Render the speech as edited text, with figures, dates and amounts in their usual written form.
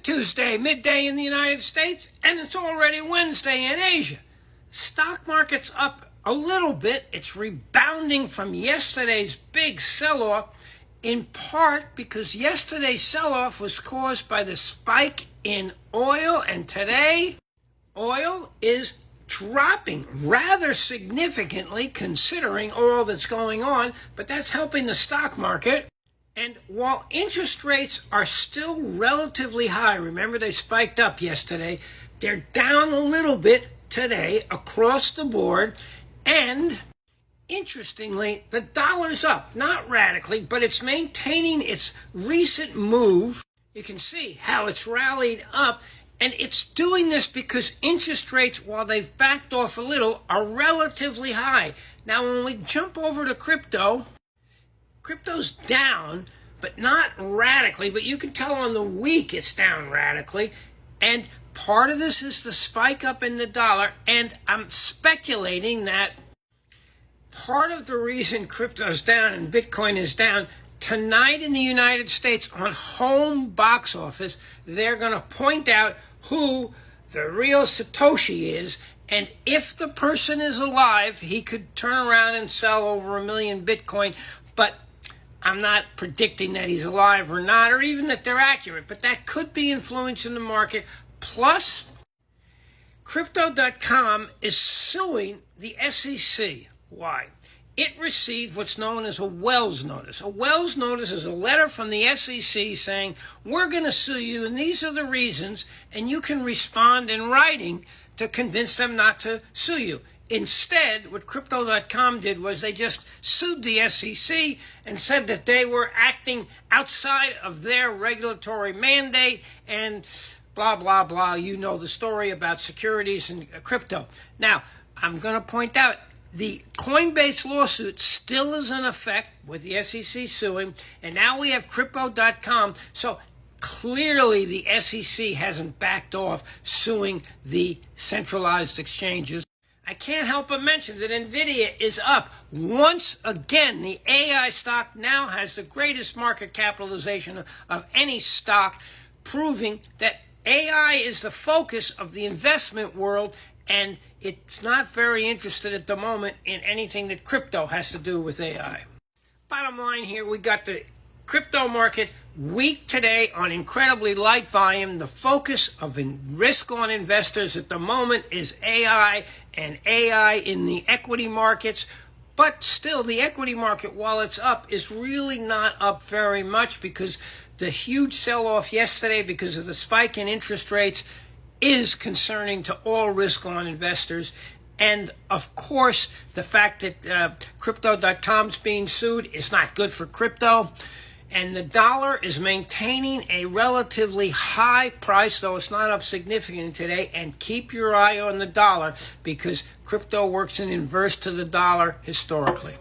Tuesday, midday in the United States, and it's already Wednesday in Asia. Stock market's up a little bit. It's rebounding from yesterday's big sell-off, in part because yesterday's sell-off was caused by the spike in oil, and today oil is dropping rather significantly considering all that's going on, but that's helping the stock market. And while interest rates are still relatively high, remember they spiked up yesterday, they're down a little bit today across the board. And interestingly, the dollar's up, not radically, but it's maintaining its recent move. You can see how it's rallied up, and it's doing this because interest rates, while they've backed off a little, are relatively high. Now, when we jump over to crypto's down, but not radically, but you can tell on the week it's down radically. And part of this is the spike up in the dollar, and I'm speculating that part of the reason crypto's down and Bitcoin is down, tonight in the United States on home box office, they're going to point out who the real Satoshi is. And if the person is alive, he could turn around and sell over 1 million Bitcoin. But I'm not predicting that he's alive or not, or even that they're accurate. But that could be influencing the market. Plus, Crypto.com is suing the SEC. Why? It received what's known as a Wells notice. A Wells notice is a letter from the SEC saying, we're going to sue you, and these are the reasons, and you can respond in writing to convince them not to sue you. Instead, what Crypto.com did was they just sued the SEC and said that they were acting outside of their regulatory mandate and blah, blah, blah. You know the story about securities and crypto. Now, I'm going to point out, the Coinbase lawsuit still is in effect with the SEC suing, and now we have Crypto.com. So clearly the SEC hasn't backed off suing the centralized exchanges. I can't help but mention that NVIDIA is up. Once again, the AI stock now has the greatest market capitalization of any stock, proving that AI is the focus of the investment world, and it's not very interested at the moment in anything that crypto has to do with AI. Bottom line here, we got the crypto market weak today on incredibly light volume. The focus of risk-on investors at the moment is AI, and AI in the equity markets. But still, the equity market, while it's up, is really not up very much because the huge sell-off yesterday because of the spike in interest rates is concerning to all risk-on investors. And, of course, the fact that Crypto.com is being sued is not good for crypto. And the dollar is maintaining a relatively high price, though it's not up significantly today. And keep your eye on the dollar because crypto works in inverse to the dollar historically.